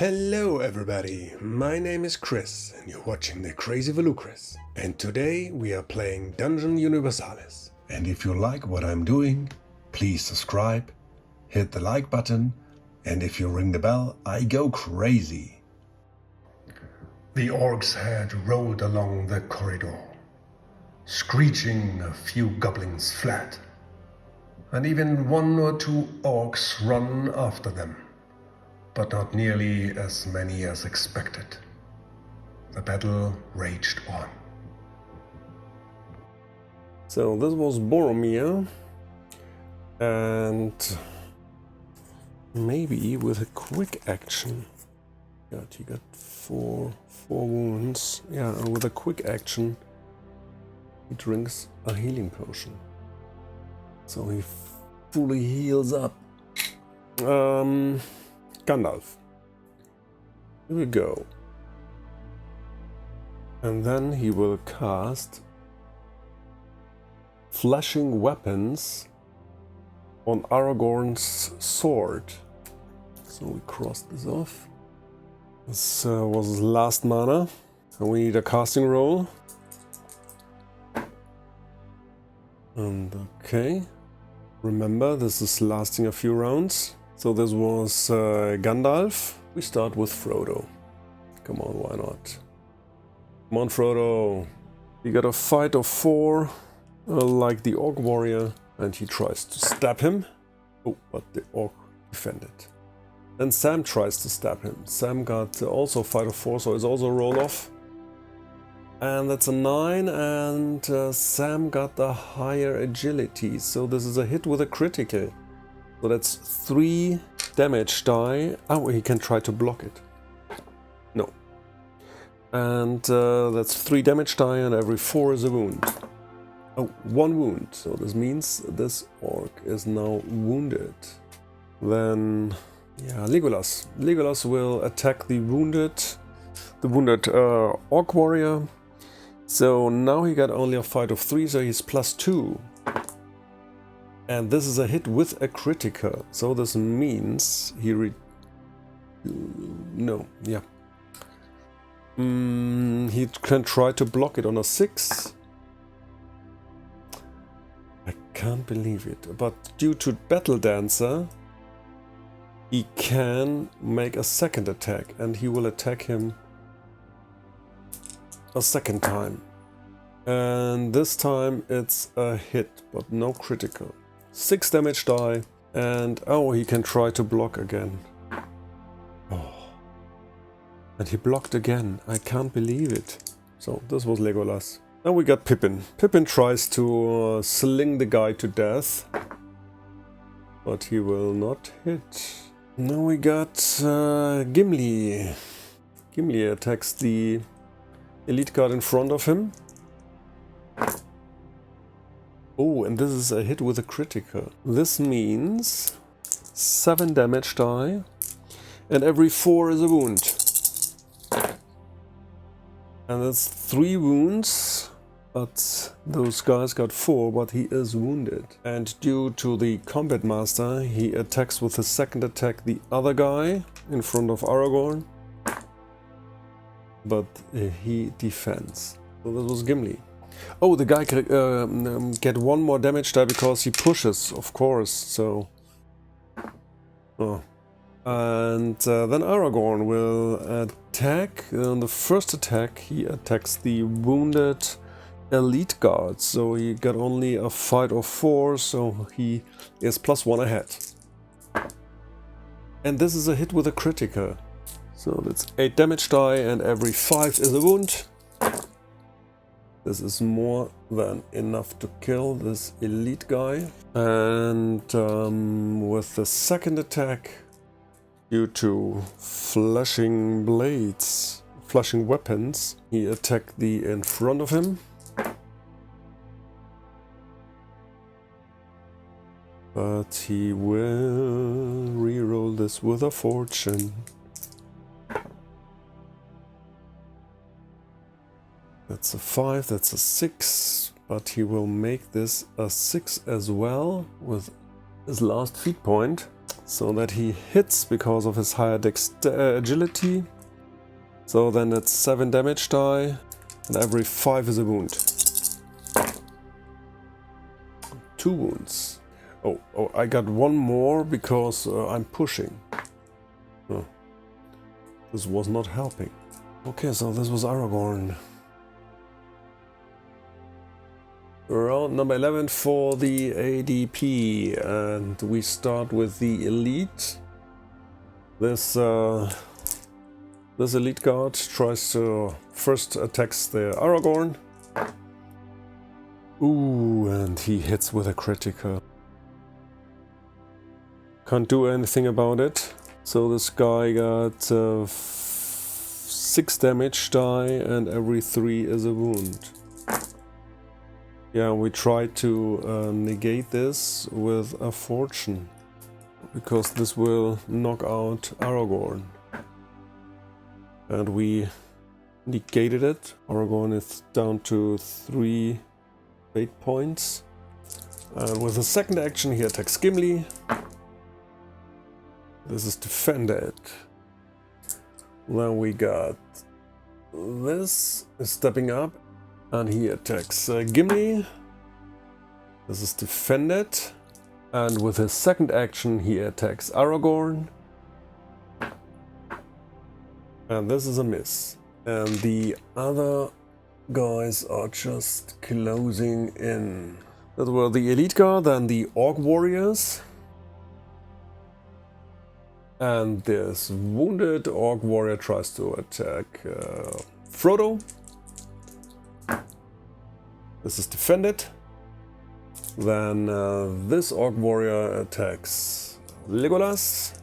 Hello everybody, my name is Chris and you're watching the Crazy Volucris. And today we are playing Dungeon Universalis. And if you like what I'm doing, please subscribe, hit the like button, and if you ring the bell, I go crazy. The orcs had rolled along the corridor, screeching a few goblins flat, and even one or two orcs run after them, but not nearly as many as expected. The battle raged on. So this was Boromir, and maybe with a quick action, he got four wounds. Yeah, and with a quick action, he drinks a healing potion, so he fully heals up. Gandalf. Here we go. And then he will cast Flashing Weapons on Aragorn's sword. So we cross this off. This was his last mana. And we need a casting roll. And okay. Remember, this is lasting a few rounds. So this was Gandalf. We start with Frodo. Come on, why not? Come on, Frodo. You got a fight of 4, like the Orc warrior, and he tries to stab him. Oh, but the Orc defended. Then Sam tries to stab him. Sam got also a fight of 4, so it's also a roll off. And that's a 9, and Sam got the higher agility, so this is a hit with a critical. So that's 3 damage die. Oh, he can try to block it. No. And that's 3 damage die, and every 4 is a wound. Oh, 1 wound. So this means this orc is now wounded. Then, yeah, Legolas. Legolas will attack the wounded orc warrior. So now he got only a fight of 3, so he's +2. And this is a hit with a critical, so this means he he can try to block it on a 6. I can't believe it, but due to Battle Dancer, he can make a second attack, and he will attack him a second time. And this time it's a hit, but no critical. 6 damage die, and oh, he can try to block again. Oh. And he blocked again. I can't believe it. So this was Legolas. Now we got Pippin. Pippin tries to sling the guy to death, but he will not hit. Now we got Gimli. Gimli attacks the elite guard in front of him. Oh, and this is a hit with a critical. This means 7 damage die, and every 4 is a wound. And that's 3 wounds, but those guys got 4, but he is wounded. And due to the combat master, he attacks with his second attack the other guy in front of Aragorn, but he defends. So this was Gimli. Oh, the guy can get 1 more damage die because he pushes, of course, so... Oh. And then Aragorn will attack. On the first attack, he attacks the wounded elite guard, so he got only a fight of 4, so he is +1 ahead. And this is a hit with a critical. So that's 8 damage die, and every 5 is a wound. This is more than enough to kill this elite guy. And with the second attack, due to flashing blades, flashing weapons, he attacked the in front of him. But he will reroll this with a fortune. That's a 5, that's a 6, but he will make this a 6 as well with his last feat point. so that he hits because of his higher agility. So then it's 7 damage die, and every 5 is a wound. 2 wounds. Oh, I got 1 more because I'm pushing. Oh, this was not helping. Okay, so this was Aragorn. Round number 11 for the ADP, and we start with the elite. This elite guard tries to first attacks the Aragorn. Ooh, and he hits with a critical. Can't do anything about it. So this guy got 6 damage die, and every 3 is a wound. Yeah, we try to negate this with a fortune, because this will knock out Aragorn. And we negated it. Aragorn is down to 3 fate points. And with the second action he attacks Gimli. This is defended. Then we got this is stepping up. And he attacks Gimli. This is defended. And with his second action he attacks Aragorn. And this is a miss. And the other guys are just closing in. That were the Elite Guard, then the Orc Warriors. And this wounded Orc Warrior tries to attack Frodo. This is defended. Then this Orc Warrior attacks Legolas.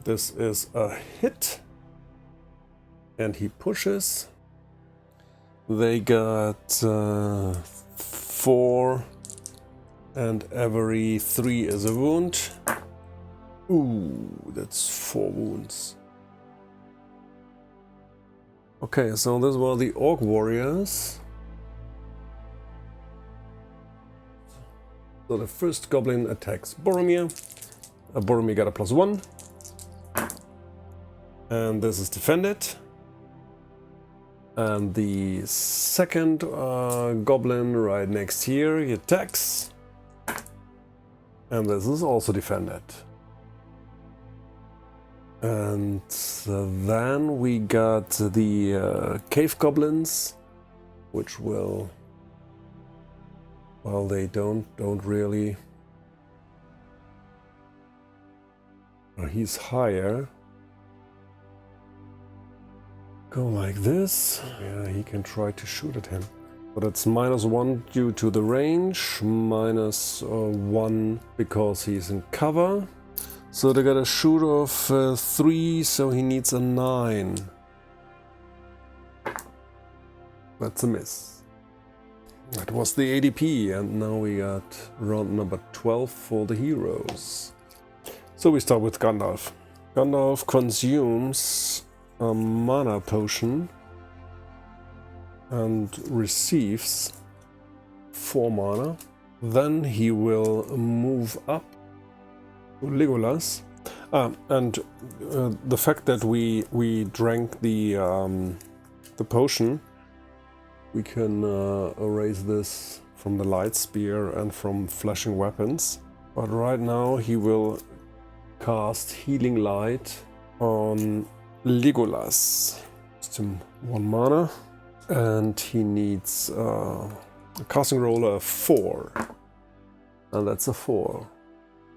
This is a hit. And he pushes. They got 4. And every 3 is a wound. Ooh, that's 4 wounds. Okay, so these were the Orc Warriors. So the first goblin attacks Boromir. Boromir got a +1. And this is defended. And the second goblin right next here, he attacks. And this is also defended. And then we got the cave goblins, which will, well, they don't really. Oh, he's higher. Go like this. Yeah, he can try to shoot at him, but it's -1 due to the range, -1 because he's in cover. So they got a shoot of 3, so he needs a 9. That's a miss. That was the ADP, and now we got round number 12 for the heroes. So we start with Gandalf. Gandalf consumes a mana potion and receives 4 mana. Then he will move up Legolas, and the fact that we drank the potion, we can erase this from the light spear and from flashing weapons. But right now he will cast Healing Light on Legolas. Just him 1 mana, and he needs a casting roll of 4, and that's a 4.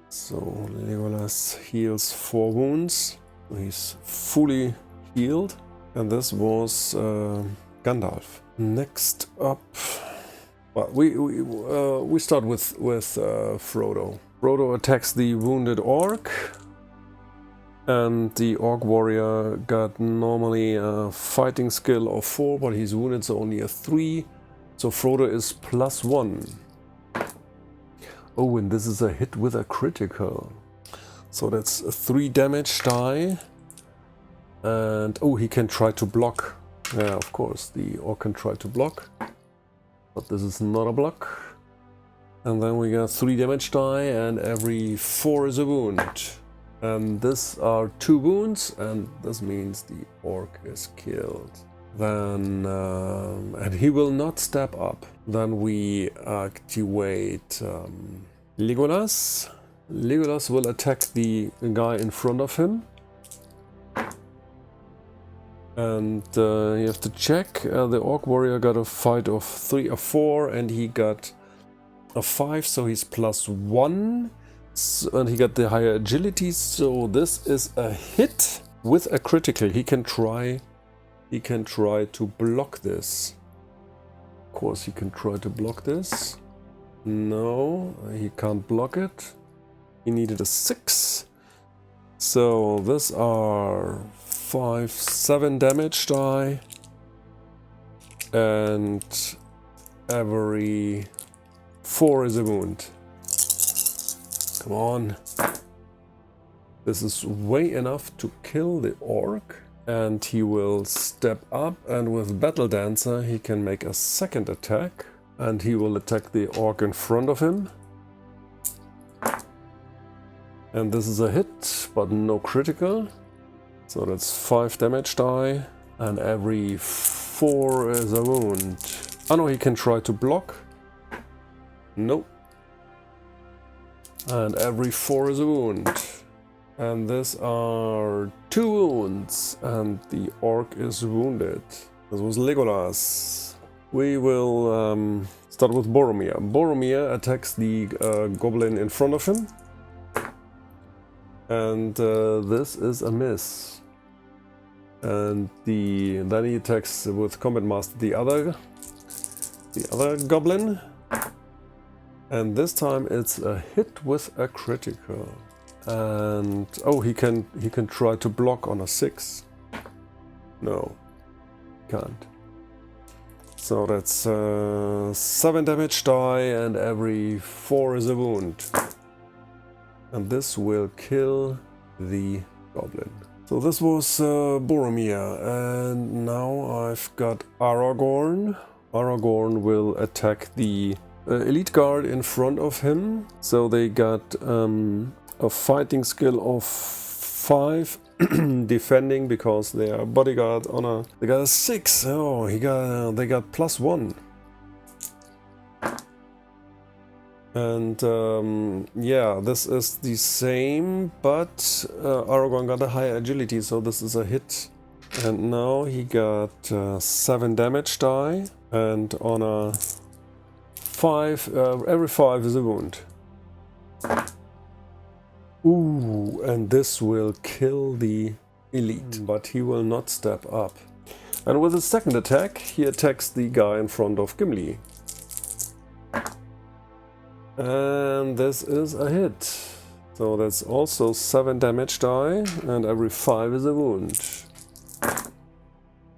So Legolas heals 4 wounds. He's fully healed. And this was Gandalf. Next up, well, we start with Frodo. Frodo attacks the wounded orc, and the orc warrior got normally a fighting skill of 4, but he's wounded, so only a 3. So Frodo is +1. Oh, and this is a hit with a critical. So that's a 3 damage die. And oh, he can try to block. Yeah, of course, the orc can try to block. But this is not a block. And then we got 3 damage die, and every 4 is a wound. And this are 2 wounds, and this means the orc is killed. Then, and he will not step up. Then we activate Legolas. Legolas will attack the guy in front of him. And you have to check. The orc warrior got a fight of 3 or 4, and he got a 5, so he's +1. So, and he got the higher agility, so this is a hit with a critical. He can try to block this. Of course, he can try to block this. No, he can't block it. He needed a 6. So these are 5, 7 damage die. And every 4 is a wound. Come on. This is way enough to kill the orc. And he will step up, and with Battle Dancer he can make a second attack. And he will attack the orc in front of him. And this is a hit, but no critical. So that's 5 damage die, and every 4 is a wound. Oh no, he can try to block. Nope. And every 4 is a wound. And these are 2 wounds, and the orc is wounded. This was Legolas. We will start with Boromir. Boromir attacks the goblin in front of him. And this is a miss. And then he attacks with Combat Master the other goblin. And this time it's a hit with a critical. And oh, he can try to block on a 6. No, can't. So that's 7 damage die, and every 4 is a wound. And this will kill the goblin. So this was Boromir, and now I've got Aragorn. Aragorn will attack the elite guard in front of him. So they got a fighting skill of 5, defending because they are bodyguard on a. They got a 6. Oh, they got +1. And yeah, this is the same, but Aragorn got a higher agility, so this is a hit. And now he got 7 damage die, and on a 5, every 5 is a wound. Ooh, and this will kill the elite, but he will not step up. And with his second attack, he attacks the guy in front of Gimli. And this is a hit. So that's also 7 damage die, and every 5 is a wound.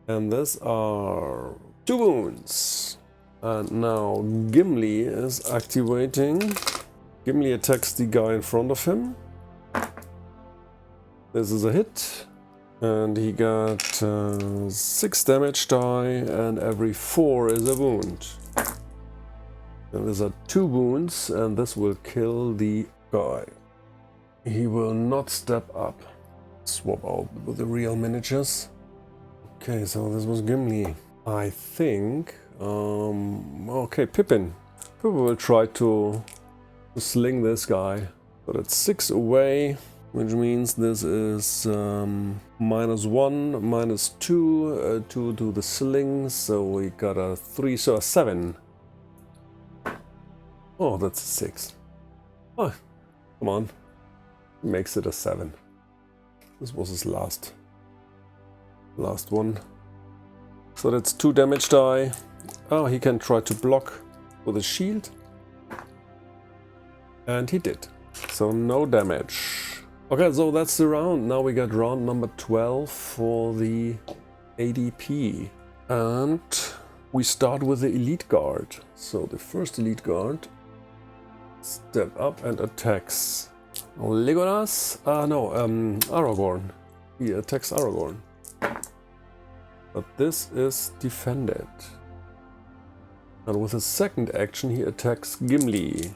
And these are 2 wounds. And now Gimli is activating. Gimli attacks the guy in front of him. This is a hit. And he got 6 damage die, and every 4 is a wound. And these are 2 wounds, and this will kill the guy. He will not step up. Swap out with the real miniatures. Okay, so this was Gimli. I think... okay, Pippin. Pippin will try to sling this guy. So that's 6 away, which means this is -1, -2 to do the sling. So we got a 3, so a 7. Oh, that's a 6. Oh, come on. Makes it a 7. This was his last one. So that's 2 damage die. Oh, he can try to block with a shield. And he did. So no damage. Okay, so that's the round. Now we got round number 12 for the ADP. And we start with the elite guard. So the first elite guard step up and attacks Legolas. Aragorn. He attacks Aragorn. But this is defended. And with his second action he attacks Gimli.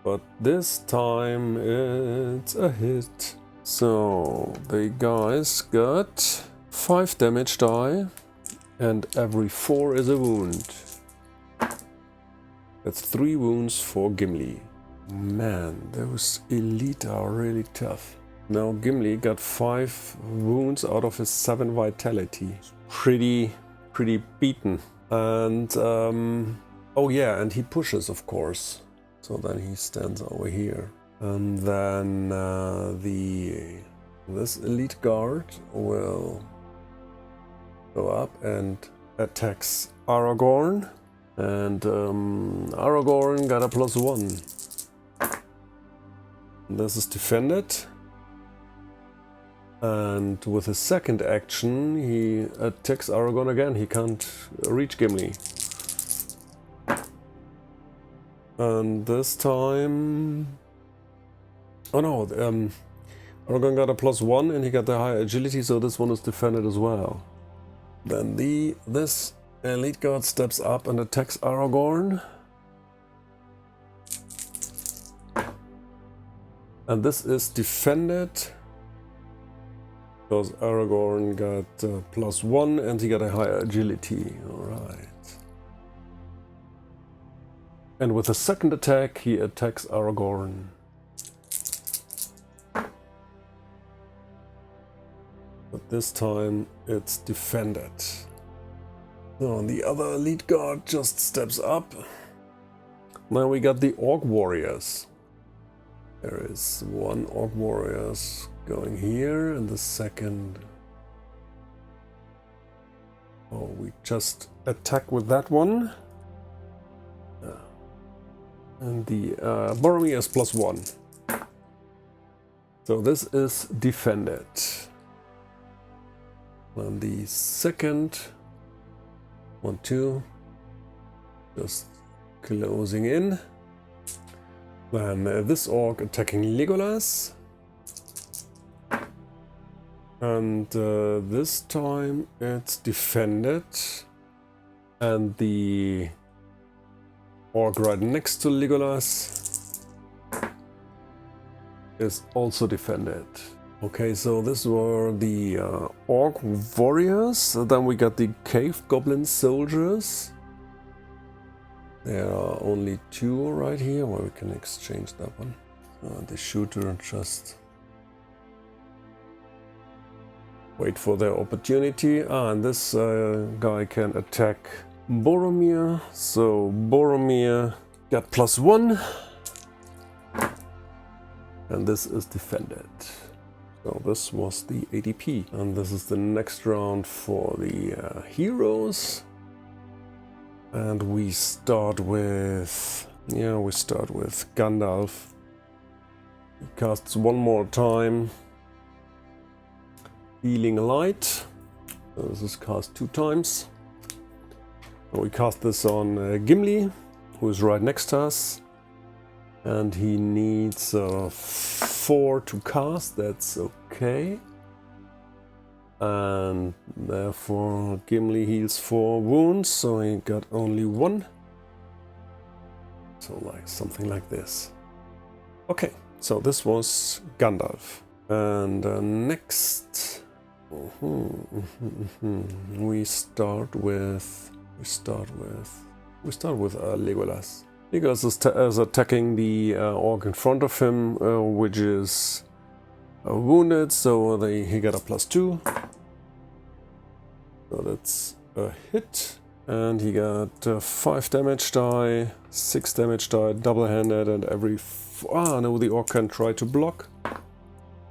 But this time it's a hit. So the guys got 5 damage die, and every 4 is a wound. That's 3 wounds for Gimli. Man, those elite are really tough. Now Gimli got 5 wounds out of his 7 vitality. Pretty beaten. And oh yeah, and he pushes, of course. So then he stands over here. And then this elite guard will go up and attacks Aragorn. And Aragorn got a +1. This is defended. And with his second action, he attacks Aragorn again. He can't reach Gimli. And this time... Oh no, Aragorn got a +1 and he got the high agility, so this one is defended as well. Then this elite guard steps up and attacks Aragorn. And this is defended. Because Aragorn got +1 and he got a higher agility. Alright. And with a second attack, he attacks Aragorn. But this time it's defended. So the other elite guard just steps up. Now we got the Orc Warriors. There is one Orc Warriors going here, and the second... Oh, we just attack with that one. And the Boromir is +1. So this is defended. And the second... 1, 2. Just closing in. Then this orc attacking Legolas. And this time it's defended. And the orc right next to Legolas is also defended. Okay, so these were the Orc Warriors. Then we got the Cave Goblin Soldiers. There are only 2 right here. Well, we can exchange that one. The shooter just wait for their opportunity. And this guy can attack Boromir. So Boromir got +1. And this is defended. So this was the ADP. And this is the next round for the heroes. And we start with... Yeah, we start with Gandalf. He casts one more time. Healing Light. So this is cast 2 times. So we cast this on Gimli, who is right next to us. And he needs 4 to cast, that's okay. And therefore Gimli heals 4 wounds, so he got only 1. So like something like this. Okay, so this was Gandalf. And next we start with Legolas. Legolas is attacking the orc in front of him, which is wounded, so he got a +2. So that's a hit. And he got 5 damage die, 6 damage die, double-handed, and every... no, the orc can try to block.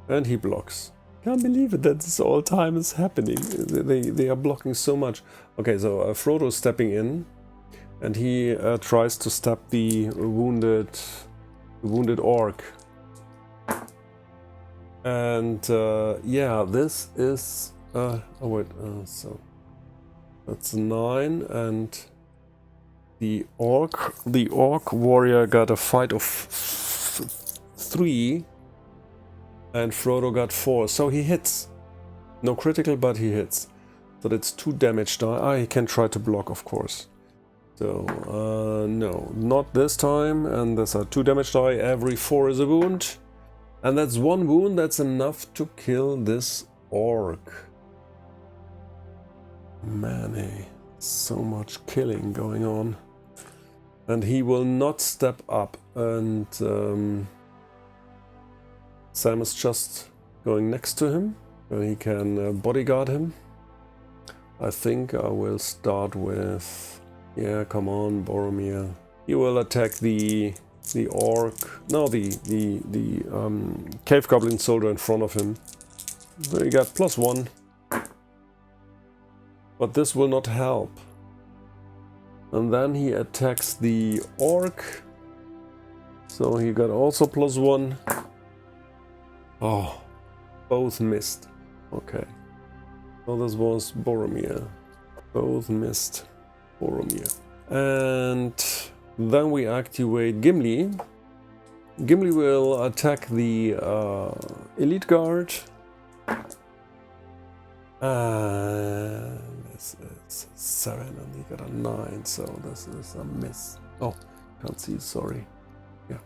And he blocks. Can't believe it, that this all time is happening. They are blocking so much. Okay, so Frodo's stepping in. And he tries to stab the wounded orc. And yeah, this is... oh wait, so... That's 9, and the orc warrior got a fight of 3, and Frodo got 4. So he hits. No critical, but he hits. So that's 2 damage die. He can try to block, of course. So, no, not this time. And there's a 2 damage die. Every 4 is a wound. And that's 1 wound. That's enough to kill this orc. Man, so much killing going on. And he will not step up. And Sam is just going next to him. And he can bodyguard him. I think I will start with... Yeah, come on, Boromir. He will attack the orc. No, the cave goblin soldier in front of him. So he got +1. But this will not help. And then he attacks the orc. So he got also +1. Oh, both missed. Okay. So this was Boromir. Both missed Boromir. And then we activate Gimli. Gimli will attack the elite guard. This is 7 and he got a 9, so this is a miss. Oh, can't see, sorry. Yeah.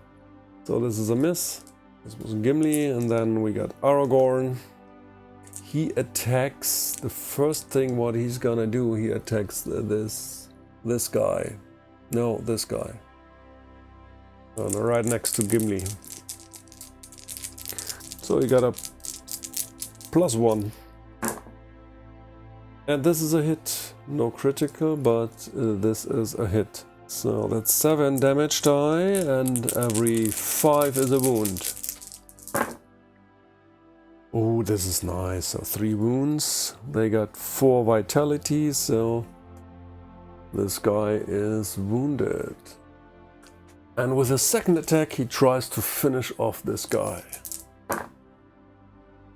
So this is a miss. This was Gimli, and then we got Aragorn. He attacks, the first thing what he's gonna do, he attacks this guy. No, this guy. Right next to Gimli. So he got a +1. And this is a hit. No critical, but this is a hit. So that's 7 damage die, and every 5 is a wound. Oh, this is nice. So 3 wounds. They got 4 vitality, so this guy is wounded. And with his second attack, he tries to finish off this guy.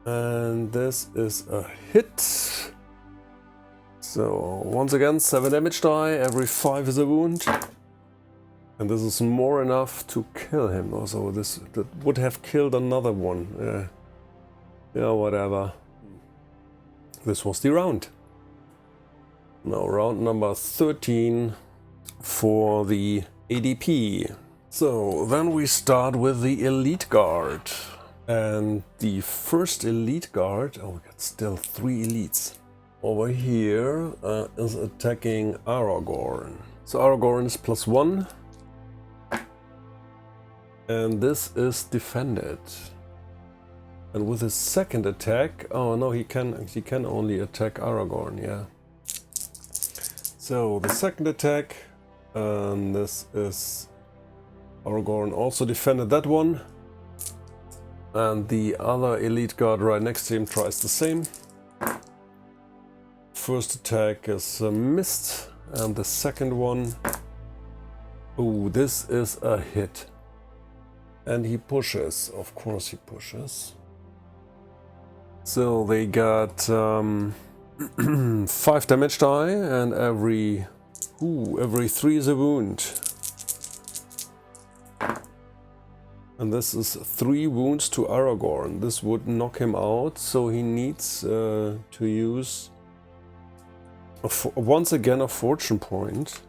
And this is a hit. So once again, 7 damage die, every 5 is a wound. And this is more enough to kill him. Also, that would have killed another one. Yeah, whatever. This was the round. Now round number 13 for the ADP. So then we start with the elite guard. And the first elite guard, oh, we got still 3 elites. Over here is attacking Aragorn. So Aragorn is +1. And this is defended. And with his second attack, oh no, he can only attack Aragorn, yeah. So the second attack, and this is Aragorn also defended that one. And the other elite guard right next to him tries the same. First attack is missed, and the second one, oh, this is a hit. And he pushes, of course he pushes. So they got 5 damage die, and every 3 is a wound. And this is 3 wounds to Aragorn. This would knock him out, so he needs to use once again a fortune point.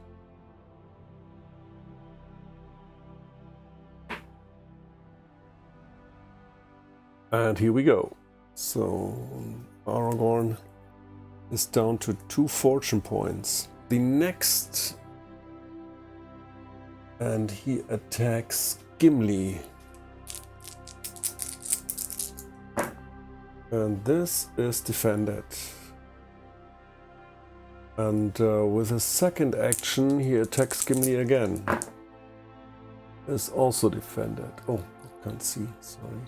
And here we go. So Aragorn is down to 2 fortune points. The next, and he attacks Gimli. And this is defended. And with his second action, he attacks Gimli again. Is also defended. Oh, I can't see, sorry.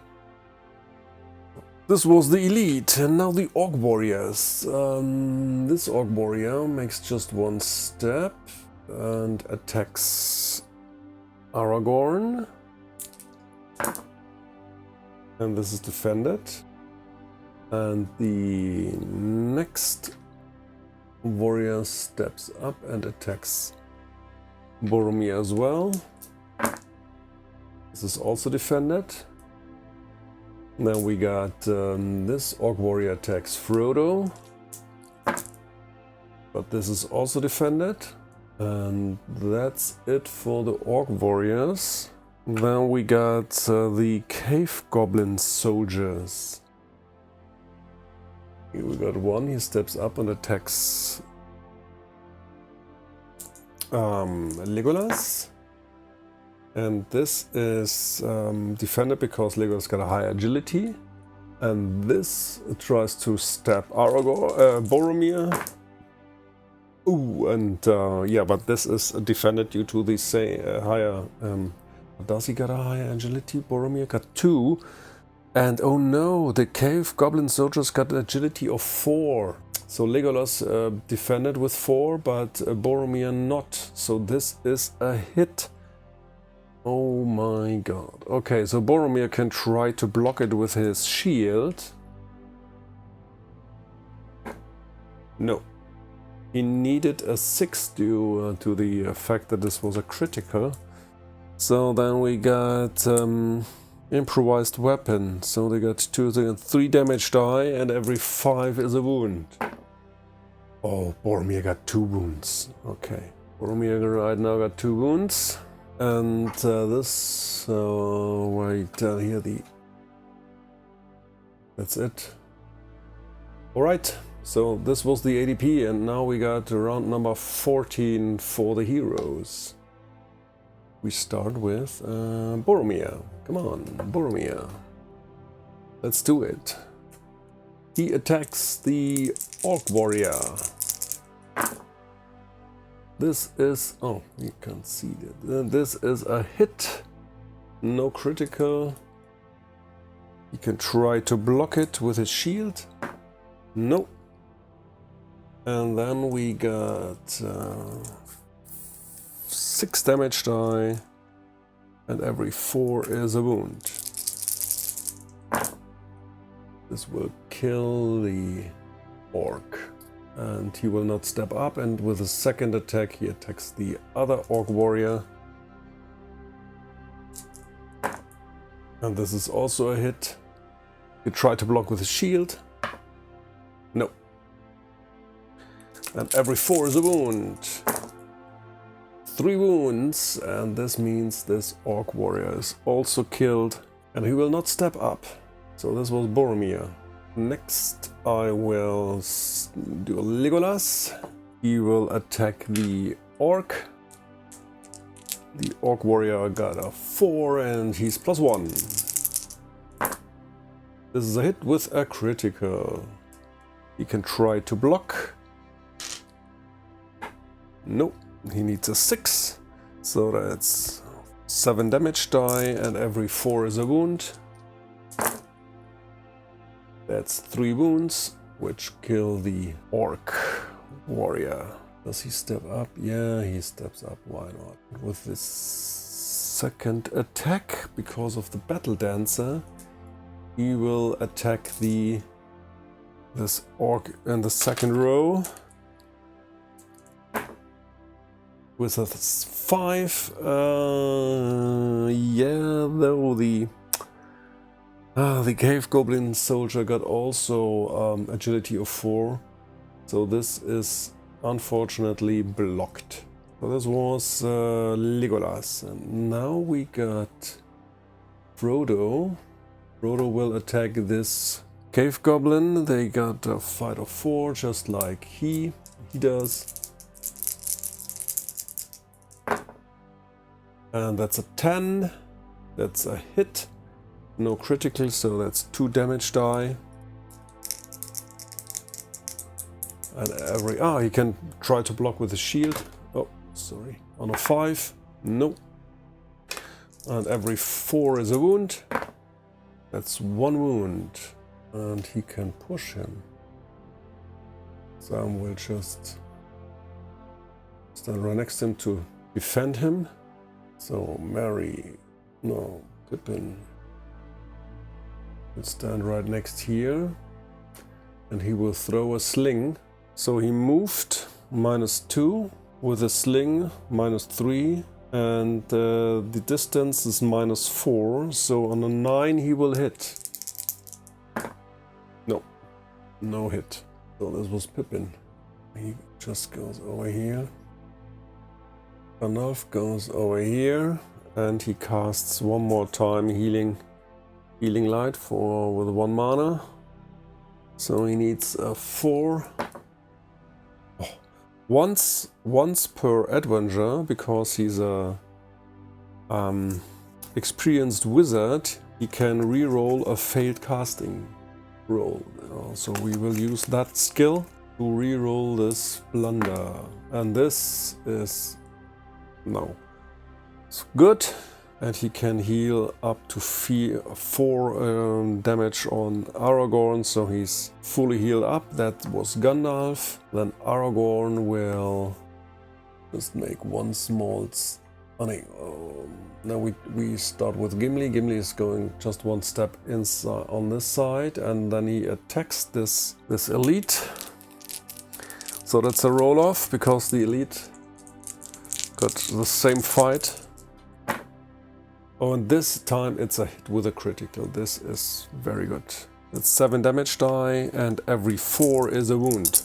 This was the elite, and now the Orc Warriors. This Orc Warrior makes just 1 step and attacks Aragorn. And this is defended. And the next warrior steps up and attacks Boromir as well. This is also defended. Then we got this Orc Warrior attacks Frodo. But this is also defended. And that's it for the Orc warriors. Then we got the Cave Goblin soldiers. Here we got one, he steps up and attacks Legolas. And this is defended because Legolas got a high agility. And this tries to stab Boromir. Ooh, and yeah, but this is defended due to the higher. Does he got a higher agility? Boromir got 2. And oh no, the Cave Goblin soldiers got an agility of 4. So Legolas defended with 4, but Boromir not. So this is a hit. Oh my god. Okay, so Boromir can try to block it with his shield. No. He needed a 6 due to the fact that this was a critical. So then we got improvised weapon. So they got 3 damage die and every 5 is a wound. Oh, Boromir got 2 wounds. Okay. Boromir right now got 2 wounds. And this, right down here, that's it. Alright, so this was the ADP, and now we got round number 14 for the heroes. We start with Boromir. Come on, Boromir. Let's do it. He attacks the Orc warrior. This is, oh, you can't see that. This is a hit. No critical. He can try to block it with his shield. No. And then we got 6 damage die. And every 4 is a wound. This will kill the orc. And he will not step up, and with a second attack he attacks the other Orc warrior. And this is also a hit. He tried to block with his shield. No. And every 4 is a wound. 3 wounds, and this means this Orc warrior is also killed. And he will not step up. So this was Boromir. Next, I will do Legolas. He will attack the orc. The orc warrior got a 4 and he's +1. This is a hit with a critical. He can try to block. Nope, he needs a 6. So that's 7 damage die and every 4 is a wound. That's 3 wounds, which kill the orc warrior. Does he step up? Yeah, he steps up. Why not? With this second attack, because of the battle dancer, he will attack this orc in the second row with a 5. Yeah, though the Cave Goblin soldier got also agility of 4, so this is unfortunately blocked. So this was Legolas, and now we got Frodo. Frodo will attack this Cave Goblin. They got a fight of 4, just like he does. And that's a 10. That's a hit. No critical, so that's 2 damage die. And every... he can try to block with a shield. Oh, sorry. On a 5. No. And every 4 is a wound. That's 1 wound. And he can push him. Sam will just stand right next to him to defend him. So Pippin will stand right next here, and he will throw a sling. So he moved -2 with a sling -3, and the distance is -4. So on a 9 he will hit. No hit. So this was Pippin. He just goes over here. Gandalf goes over here and he casts one more time healing light with 1 mana. So he needs 4. Oh, once per adventure, because he's a experienced wizard, he can reroll a failed casting roll. So we will use that skill to reroll this blunder. And this is no. It's good. And he can heal up to 4 damage on Aragorn, so he's fully healed up. That was Gandalf. Then Aragorn will just make one small... now we start with Gimli. Gimli is going just 1 step inside on this side, and then he attacks this elite. So that's a roll-off, because the elite got the same fight. Oh, and this time it's a hit with a critical. This is very good. It's 7 damage die, and every 4 is a wound.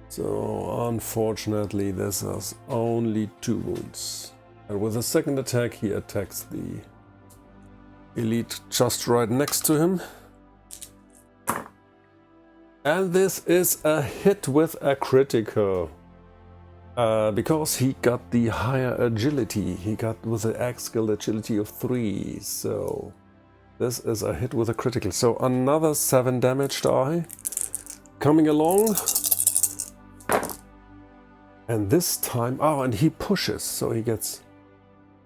So unfortunately this has only 2 wounds. And with the second attack he attacks the elite just right next to him. And this is a hit with a critical. Because he got the higher agility. He got with the axe skill agility of 3. So this is a hit with a critical. So another 7 damage die coming along. And this time, oh, and he pushes, so he gets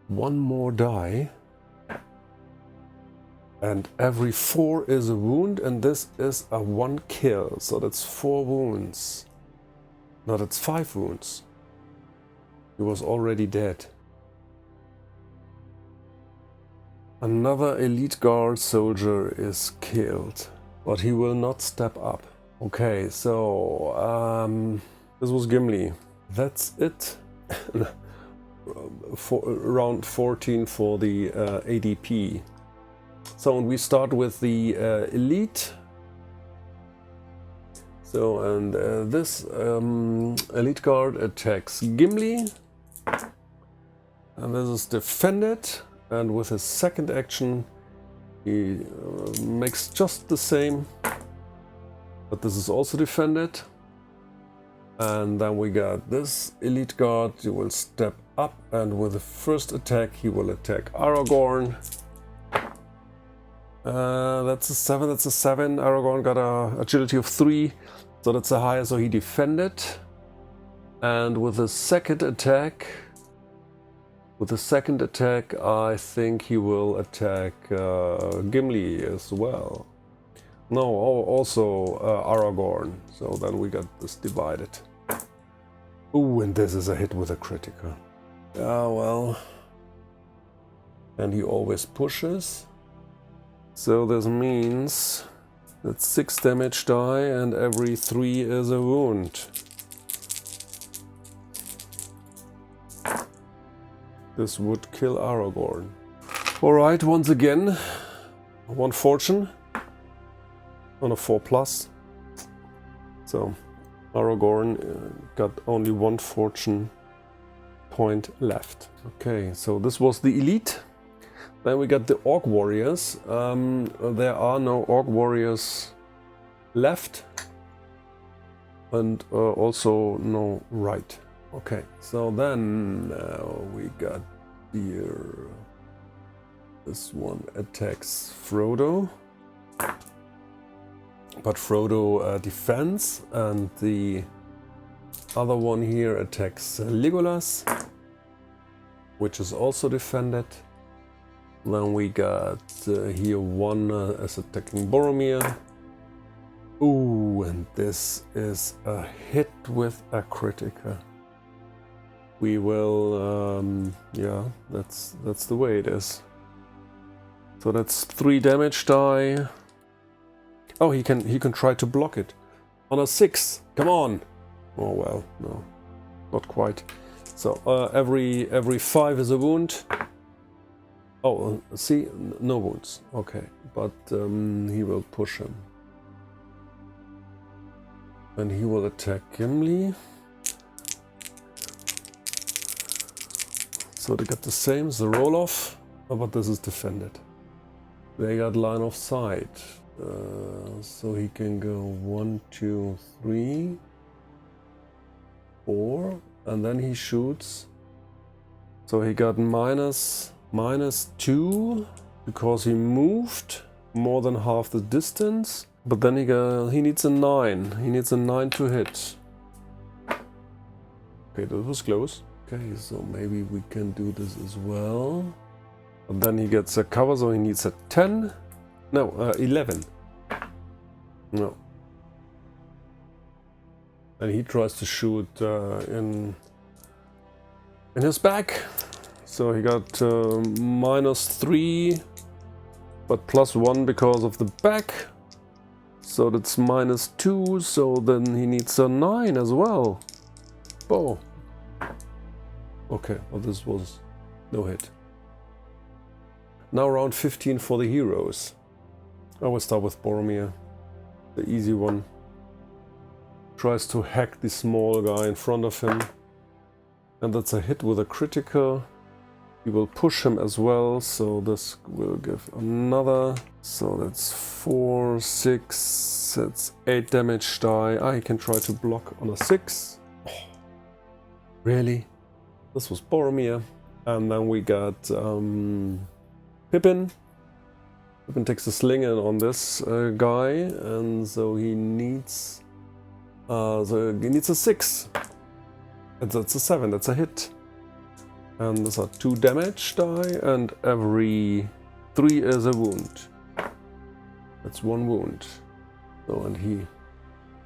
1 more die. And every 4 is a wound, and this is a 1 kill. So that's 4 wounds. No, that's 5 wounds. He was already dead. Another elite guard soldier is killed, but he will not step up. Okay, so this was Gimli. That's it. For round 14 for the ADP. So we start with the elite. So and this elite guard attacks Gimli, and this is defended. And with his second action, he makes just the same, but this is also defended. And then we got this elite guard. He will step up, and with the first attack, he will attack Aragorn. That's a 7. That's a 7. Aragorn got a agility of 3, so that's a higher. So he defended. And with the second attack, I think he will attack Gimli as well. No, also Aragorn. So then we got this divided. Ooh, and this is a hit with a critical. Ah, well. And he always pushes. So this means that 6 damage die, and every 3 is a wound. This would kill Aragorn. Alright, once again, 1 fortune on a 4+. So Aragorn got only 1 fortune point left. Okay, so this was the elite. Then we got the Orc Warriors. There are no Orc Warriors left. And also no right. Okay, so then we got here. This one attacks Frodo. But Frodo defends, and the other one here attacks Legolas, which is also defended. Then we got here one as attacking Boromir. Ooh, and this is a hit with a critical. We will, yeah, that's the way it is. So that's 3 damage die. Oh, he can try to block it on a 6. Come on. Oh well, no, not quite. So every 5 is a wound. Oh, see, no wounds. Okay, but he will push him, and he will attack Gimli. So they got the same, the roll off, but this is defended. They got line of sight. So he can go 1, 2, 3, 4, and then he shoots. So he got -2 because he moved more than half the distance. But then he needs a 9. He needs a 9 to hit. Okay, that was close. Okay, so maybe we can do this as well. And then he gets a cover, so he needs a 10. No, 11. No. And he tries to shoot in his back. So he got -3, but +1 because of the back. So that's -2, so then he needs a 9 as well. Oh. Okay, well this was no hit. Now round 15 for the heroes. I will start with Boromir, the easy one. Tries to hack the small guy in front of him. And that's a hit with a critical. He will push him as well, so this will give another. So that's 4, 6, that's 8 damage die. He can try to block on a 6. Oh, really? This was Boromir. And then we got Pippin. Pippin takes a sling in on this guy, and so he needs a 6. And that's a 7, that's a hit. And those are 2 damage die, and every 3 is a wound. That's 1 wound. So, and he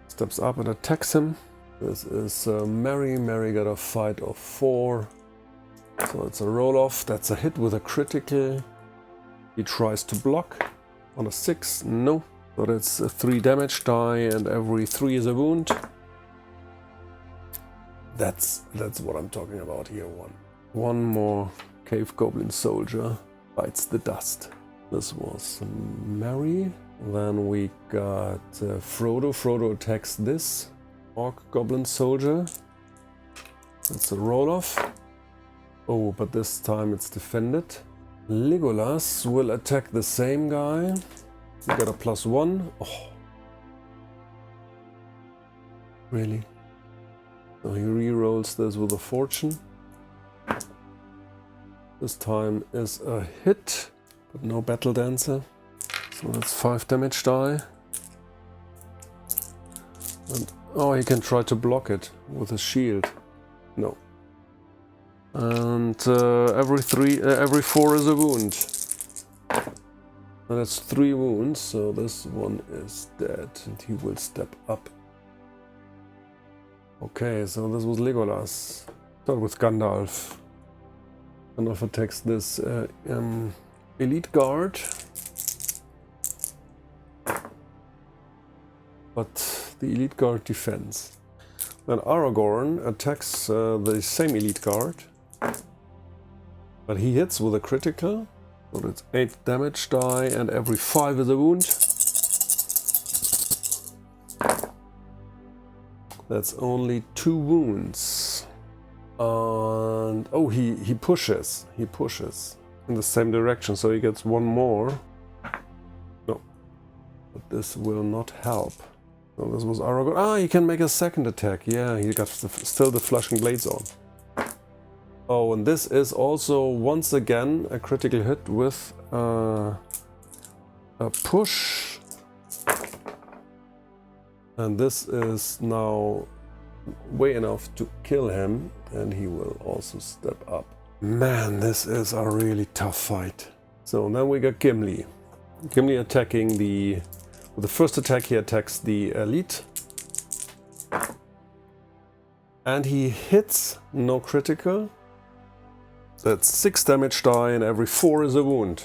steps up and attacks him. This is Mary. Mary got a fight of 4. So it's a roll off. That's a hit with a critical. He tries to block on a 6. No. So that's a 3 damage die, and every 3 is a wound. That's what I'm talking about here. One more cave goblin soldier bites the dust. This was Mary. Then we got Frodo. Frodo attacks this orc goblin soldier. That's a roll off. Oh, but this time it's defended. Legolas will attack the same guy. He got a +1. Oh. Really? So he re-rolls this with a fortune. This time is a hit, but no battle dancer. So that's 5 damage die. And oh, he can try to block it with a shield. No. And every 4 is a wound. And that's 3 wounds, so this one is dead, and he will step up. Okay, so this was Legolas. Start with Gandalf. Gandalf attacks this elite guard. But the elite guard defends. Then Aragorn attacks the same elite guard. But he hits with a critical. So that's 8 damage die, and every 5 is a wound. That's only 2 wounds. And oh, he pushes. He pushes in the same direction, so he gets 1 more. No. But this will not help. So this was Aragorn. Ah, he can make a second attack. Yeah, he got still the flashing blades on. Oh, and this is also once again a critical hit with a push. And this is now way enough to kill him, and he will also step up. Man, this is a really tough fight. So then we got Gimli. Gimli attacking with the first attack he attacks the elite. And he hits, no critical. That's 6 damage die, and every 4 is a wound.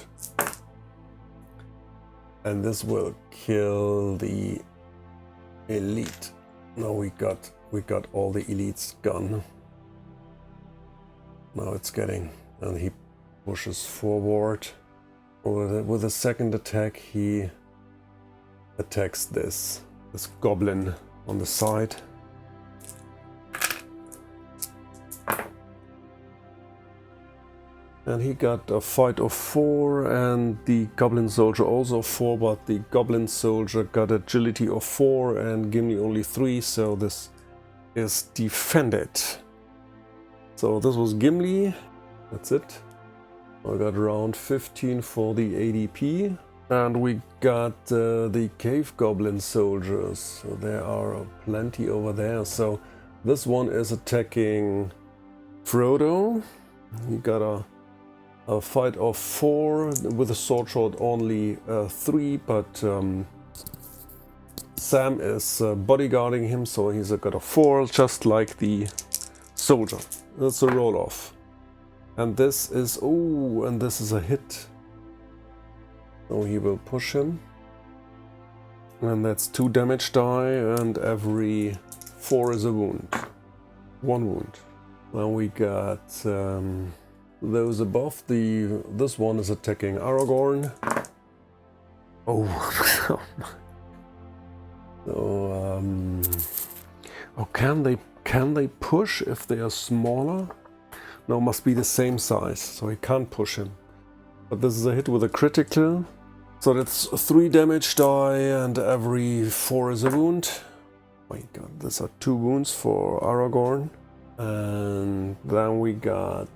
And this will kill the elite. Now we got all the elites gone. Now it's getting, and he pushes forward. With the second attack he attacks this goblin on the side. And he got a fight of 4, and the Goblin Soldier also 4, but the Goblin Soldier got agility of 4 and Gimli only 3, so this is defended. So this was Gimli, that's it. I got around 15 for the ADP. And we got the Cave Goblin Soldiers, so there are plenty over there. So this one is attacking Frodo. He got a fight of 4 with a sword shot only 3, but Sam is bodyguarding him, so he's got a 4, just like the soldier. That's a roll off. And this is, oh, and this is a hit. So he will push him. And that's 2 damage die, and every 4 is a wound. 1 wound. Now we got those above. This one is attacking Aragorn. Oh. So oh, can they push if they are smaller? No, must be the same size, so he can't push him. But this is a hit with a critical. So that's 3 damage die, and every 4 is a wound. Oh my god, these are 2 wounds for Aragorn. And then we got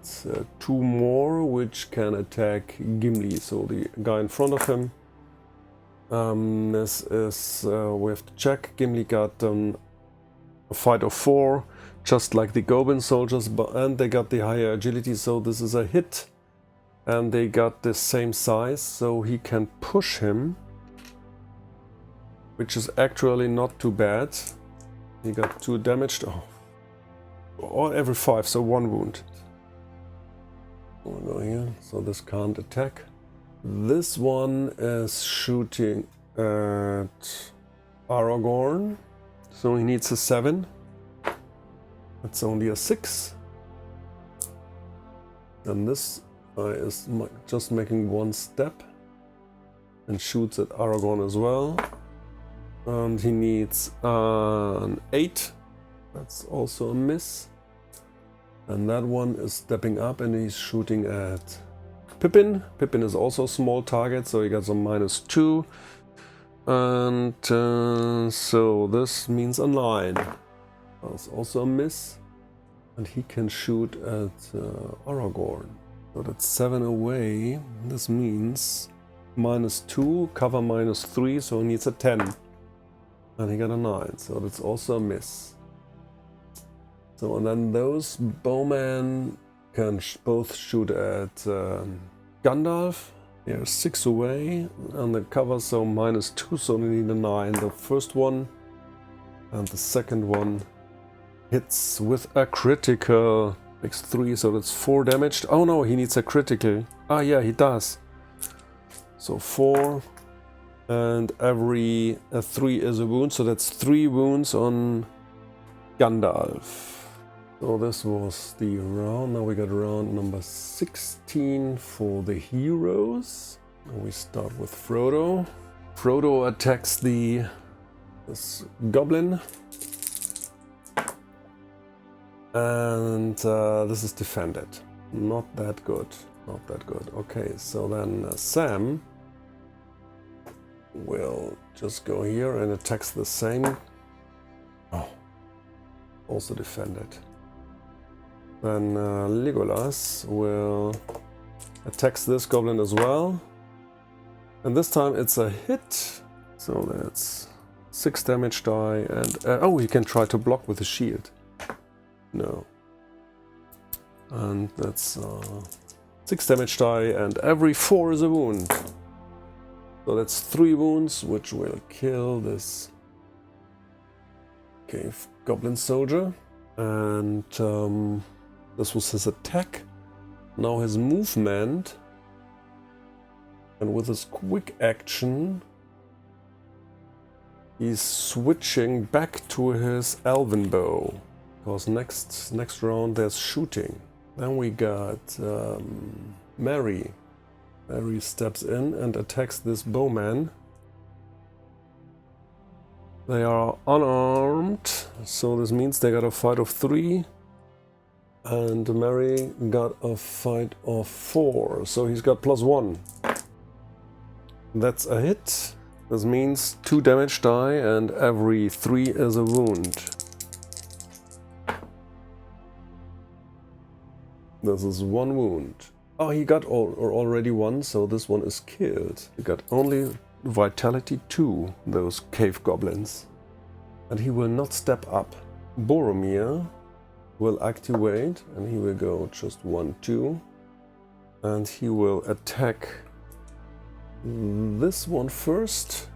2 more which can attack Gimli, so the guy in front of him. This is, we have to check. Gimli got a fight of 4, just like the Goblin Soldiers, and they got the higher agility, so this is a hit. And they got the same size, so he can push him, which is actually not too bad. He got 2 damaged. Oh. Or every 5, so 1 wound. We'll go here, so this can't attack. This one is shooting at Aragorn, so he needs a 7. That's only a 6. And this guy is just making 1 step and shoots at Aragorn as well. And he needs an 8. That's also a miss. And that one is stepping up and he's shooting at Pippin. Pippin is also a small target, so he gets a -2. And so this means a 9. That's also a miss. And he can shoot at Aragorn. So that's 7 away. This means -2, cover -3, so he needs a 10. And he got a 9, so that's also a miss. So, and then those bowmen can both shoot at Gandalf. They're 6 away, and the cover, so -2, so they need a 9. The first one and the second one hits with a critical. Makes 3, so that's 4 damage. Oh no, he needs a critical. Ah yeah, he does. So 4, and every 3 is a wound, so that's 3 wounds on Gandalf. So this was the round. Now we got round number 16 for the heroes. And we start with Frodo. Frodo attacks this goblin. And this is defended. Not that good. Not that good. Okay, so then Sam will just go here and attacks the same. Oh, also defended. Then Legolas will attacks this goblin as well. And this time it's a hit. So that's 6 damage die. And oh, he can try to block with a shield. No. And that's 6 damage die, and every 4 is a wound. So that's 3 wounds, which will kill this cave goblin soldier. And this was his attack. Now his movement. And with his quick action, he's switching back to his elven bow. Because next round there's shooting. Then we got Merry. Merry steps in and attacks this bowman. They are unarmed, so this means they got a fight of 3. And Mary got a fight of 4, so he's got +1. That's a hit. This means 2 damage die and every 3 is a wound. This is 1 wound. Oh, he got already 1, so this one is killed. He got only vitality 2, those cave goblins. And he will not step up. Boromir will activate and he will go just 1, 2. And he will attack this one first.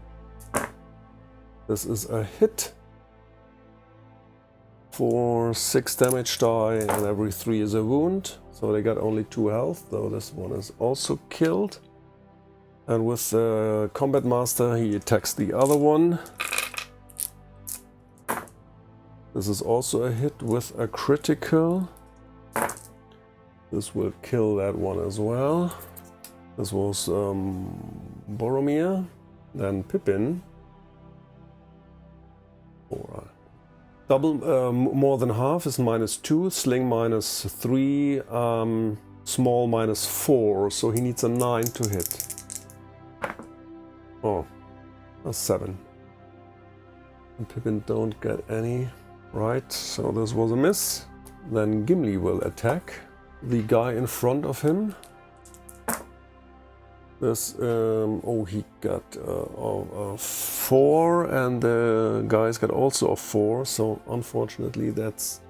This is a hit for 6 damage die and every 3 is a wound. So they got only 2 health, though this one is also killed. And with the Combat Master he attacks the other one. This is also a hit with a critical. This will kill that one as well. This was Boromir, then Pippin. Alright. Double, more than half is -2, sling -3, small -4, so he needs a 9 to hit. Oh, a 7. And Pippin don't get any. Right, so this was a miss. Then Gimli will attack the guy in front of him. This, oh, he got a 4, and the guy's got also a 4. So unfortunately, that's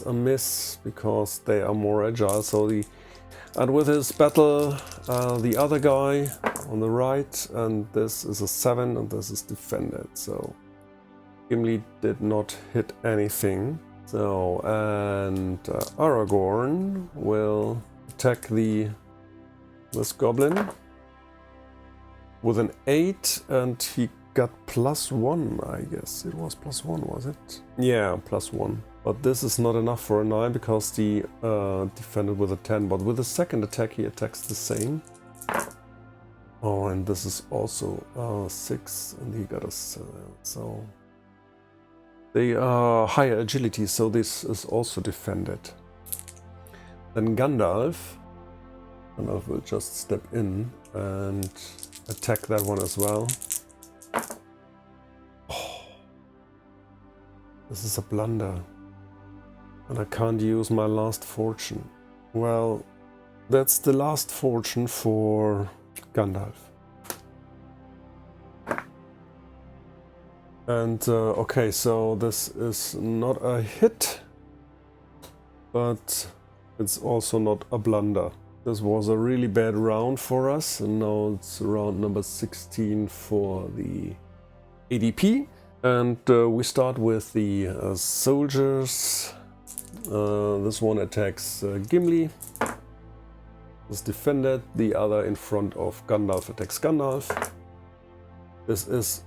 a miss because they are more agile. So and with his battle, the other guy on the right, and this is a 7, and this is defended. So Gimli did not hit anything. So, and Aragorn will attack this goblin with an 8, and he got +1, I guess. It was +1, was it? Yeah, +1. But this is not enough for a 9 because the defended with a 10. But with the second attack he attacks the same. Oh, and this is also 6, and he got a 7. So they are higher agility, so this is also defended. Then Gandalf will just step in and attack that one as well. Oh, this is a blunder. And I can't use my last fortune. Well, that's the last fortune for Gandalf. And okay, so this is not a hit, but it's also not a blunder. This was a really bad round for us, and now it's round number 16 for the ADP. And we start with the soldiers. This one attacks Gimli. Is defended. The other in front of Gandalf attacks Gandalf. This is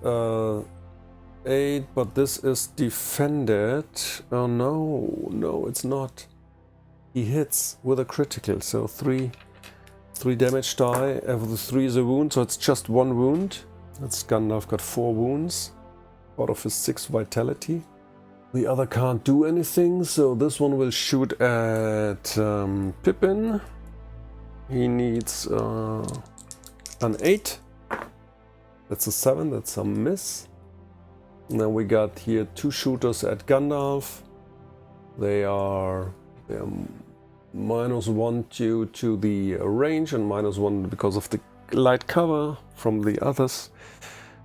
8, but this is defended. Oh no, it's not. He hits with a critical, so 3 damage die. Every 3 is a wound, so it's just 1 wound. That's Gandalf got 4 wounds out of his 6 vitality. The other can't do anything, so this one will shoot at Pippin. He needs an 8. That's a 7, that's a miss. And then we got here 2 shooters at Gandalf. They are -1 due to the range and -1 because of the light cover from the others.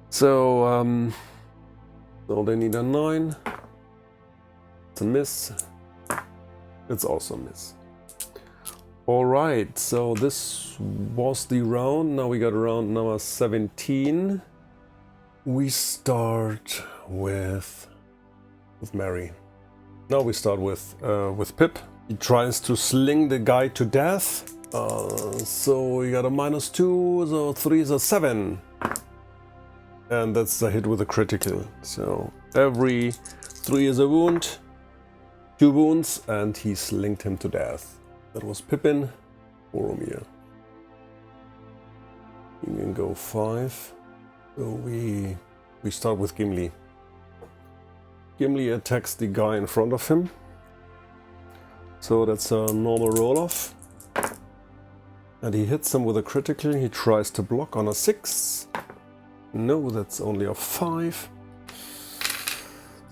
So, so they need a 9. It's a miss. It's also a miss. Alright, so this was the round. Now we got round number 17. We start with Mary. Now we start with Pip. He tries to sling the guy to death. So we got a -2, so 3 is a 7. And that's a hit with a critical. So every 3 is a wound. 2 wounds, and he slinged him to death. That was Pippin. Boromir. You can go 5. So we start with Gimli. Gimli attacks the guy in front of him. So that's a normal roll-off. And he hits him with a critical. He tries to block on a 6. No, that's only a 5.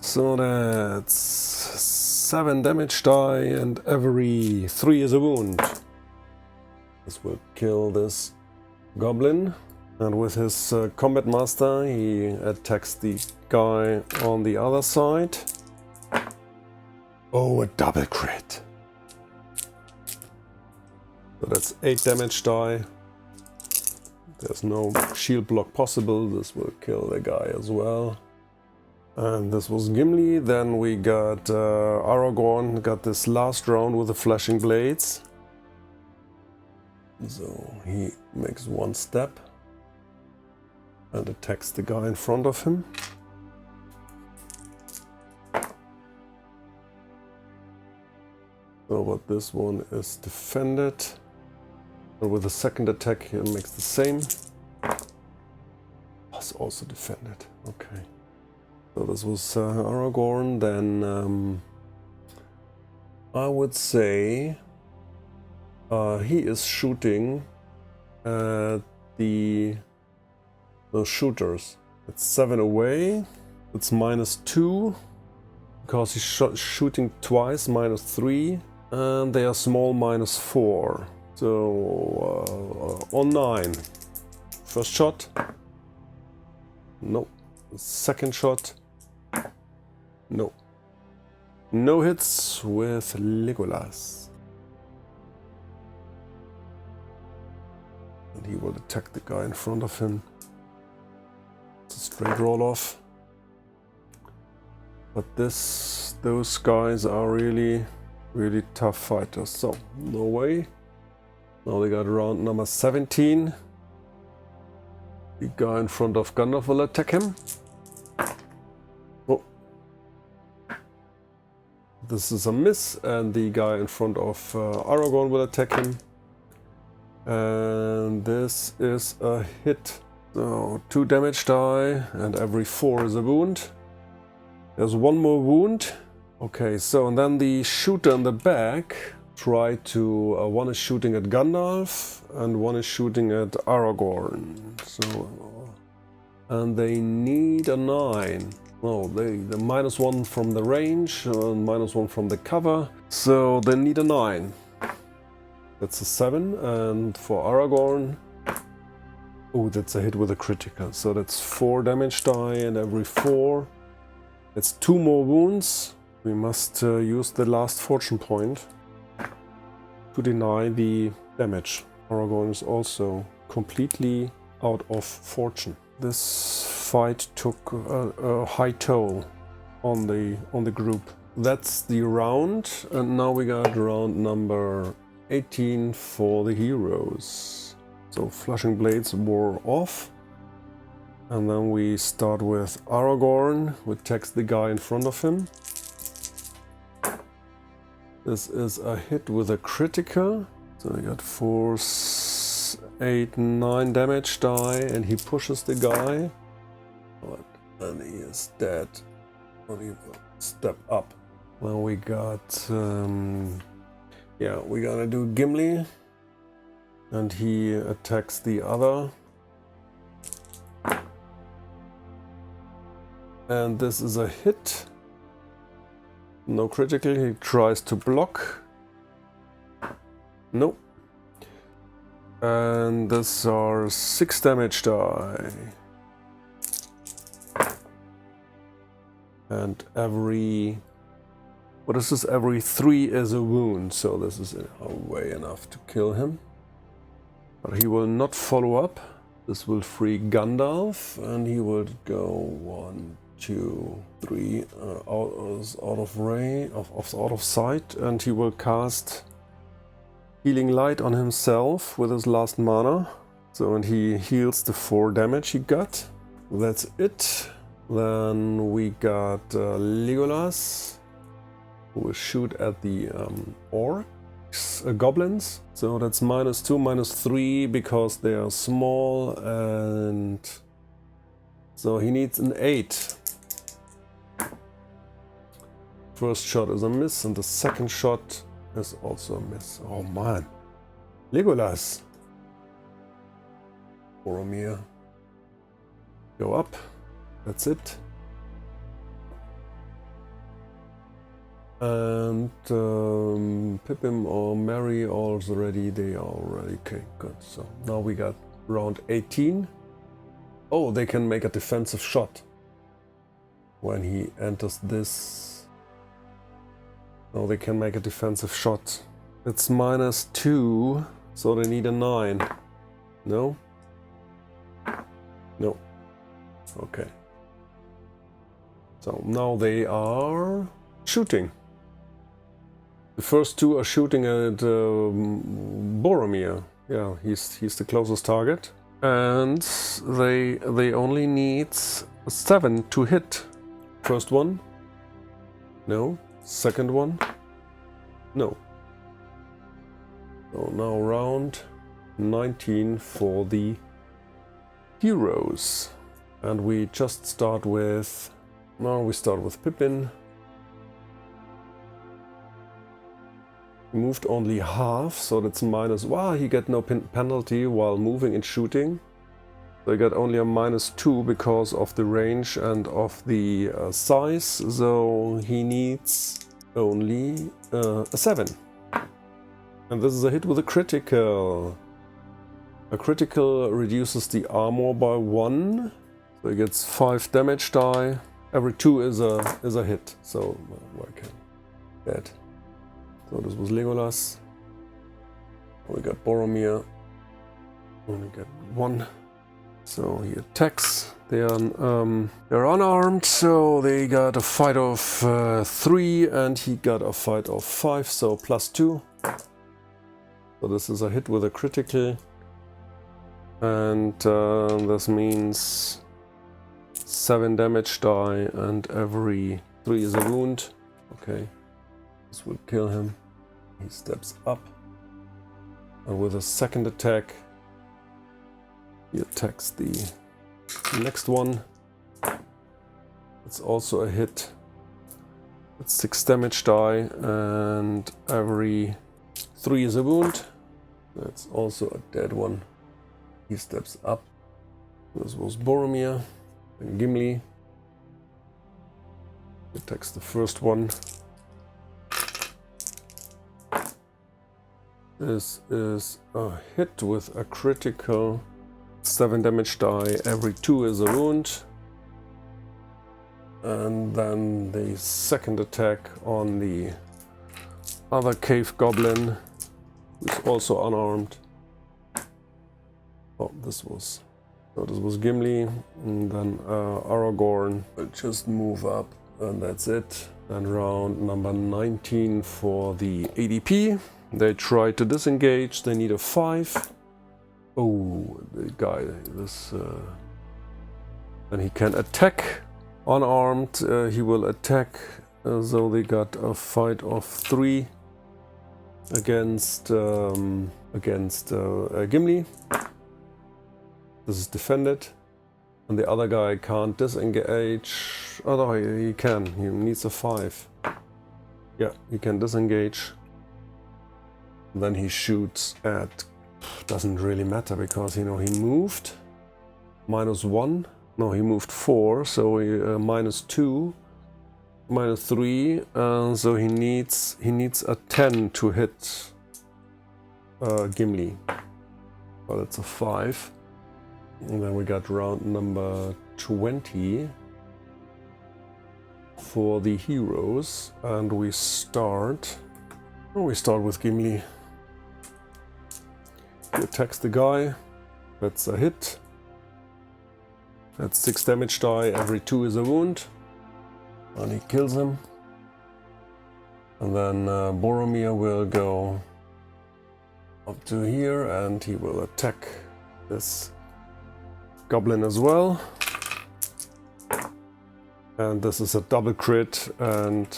So that's 7 damage die, and every 3 is a wound. This will kill this goblin. And with his combat master, he attacks the guy on the other side. Oh, a double crit. So that's 8 damage die. There's no shield block possible. This will kill the guy as well. And this was Gimli. Then we got Aragorn, got this last round with the flashing blades. So he makes one step and attacks the guy in front of him. So but this one is defended. And with the second attack he makes the same. Was also defended. Okay. So this was Aragorn. Then I would say he is shooting at those shooters. It's 7 away. It's -2 because he's shooting twice, -3, and they are small, -4. So on 9. First shot. No. Second shot. No. No hits with Legolas. And he will attack the guy in front of him. It's a straight roll off. But those guys are really, really tough fighters. So, no way. Now we got round number 17. The guy in front of Gandalf will attack him. Oh. This is a miss, and the guy in front of Aragorn will attack him. And this is a hit. So 2 damage die, and every 4 is a wound. There's one more wound. Okay, so and then the shooter in the back tried to... one is shooting at Gandalf, and one is shooting at Aragorn. So, and they need a 9. Oh, the -1 from the range, and -1 from the cover. So they need a 9. That's a 7, and for Aragorn... Oh, that's a hit with a critical. So that's 4 damage die, and every 4... It's 2 more wounds. We must use the last fortune point to deny the damage. Aragorn is also completely out of fortune. This fight took a high toll on the group. That's the round, and now we got round number 18 for the heroes. So flashing blades wore off. And then we start with Aragorn, who attacks the guy in front of him. This is a hit with a critical. So we got 4, 8, 9 damage die, and he pushes the guy. But then he is dead. Or he will step up. Then we got... yeah, we're gonna do Gimli. And he attacks the other. And this is a hit. No critical. He tries to block. Nope. And these are 6 damage die. And every... What is this? Every 3 is a wound. So this is way enough to kill him. But he will not follow up. This will free Gandalf, and he will go 1, 2, 3 out of ray, out of sight, and he will cast Healing Light on himself with his last mana. So, and he heals the 4 damage he got. That's it. Then we got Legolas, who will shoot at the Orcs, Goblins. So that's -2, -3 because they are small, and so he needs an 8. First shot is a miss, and the second shot is also a miss. Oh man. Legolas. Boromir. Go up. That's it. And Pippin or Merry already, they are already, okay, good. So now we got round 18. Oh, they can make a defensive shot when he enters this. Oh, they can make a defensive shot. It's -2, so they need a 9. No? No. Okay. So now they are shooting. The first two are shooting at Boromir. Yeah, he's the closest target. And they only need 7 to hit. First one. No. Second one. No. So now round 19 for the heroes. And we just start with... Now we start with Pippin. He moved only half, so that's minus... Wow, he got no penalty while moving and shooting. So he got only a -2 because of the range and of the size. So he needs only a 7. And this is a hit with a critical. A critical reduces the armor by 1. So he gets 5 damage die. Every 2 is a hit. So okay, dead. So this was Legolas. We got Boromir. Only got 1. So he attacks. They're unarmed, so they got a fight of 3, and he got a fight of 5, so +2. So this is a hit with a critical, and this means 7 damage die, and every 3 is a wound. Okay, this will kill him. He steps up, and with a second attack, he attacks the next one. It's also a hit. It's 6 damage die, and every 3 is a wound. That's also a dead one. He steps up. This was Boromir. And Gimli attacks the first one. This is a hit with a critical. 7 damage die, every 2 is a wound. And then the second attack on the other cave goblin, who's also unarmed. Oh, this was Gimli, and then Aragorn will just move up, and that's it. And round number 19 for the ADP. They try to disengage, they need a 5. Oh, the guy, this... Then he can attack. Unarmed, he will attack. So they got a fight of 3 against Gimli. This is defended. And the other guy can't disengage. Oh no, he can. He needs a 5. Yeah, he can disengage. Then he shoots at... Doesn't really matter because, you know, he moved. -1. No, he moved 4, so he, -2. -3. So he needs a 10 to hit Gimli. Well, that's a 5. And then we got round number 20 for the heroes, and we start with Gimli. He attacks the guy. That's a hit. That's 6 damage die. Every 2 is a wound. And he kills him. And then Boromir will go up to here, and he will attack this goblin as well. And this is a double crit, and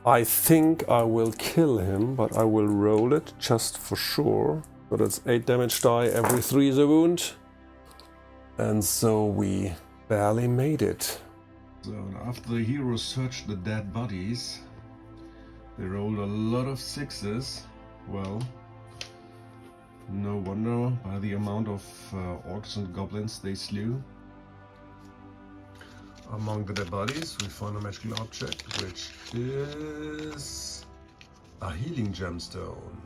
I think I will kill him, but I will roll it just for sure. So that's 8 damage die, every 3 is a wound. And so we barely made it. So after the heroes search the dead bodies, They rolled a lot of 6s. Well, no wonder by the amount of orcs and goblins they slew. Among the dead bodies, we found a magical object, which is a healing gemstone.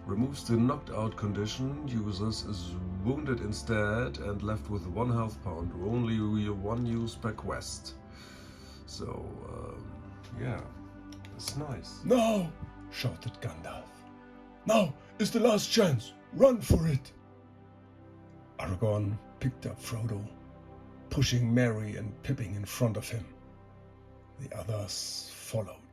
Removes the knocked out condition, users is wounded instead and left with 1 health pound, only 1 use per quest. So, yeah, that's nice. Now! Shouted Gandalf. Now is the last chance! Run for it! Aragorn picked up Frodo, pushing Merry and Pippin in front of him. The others followed.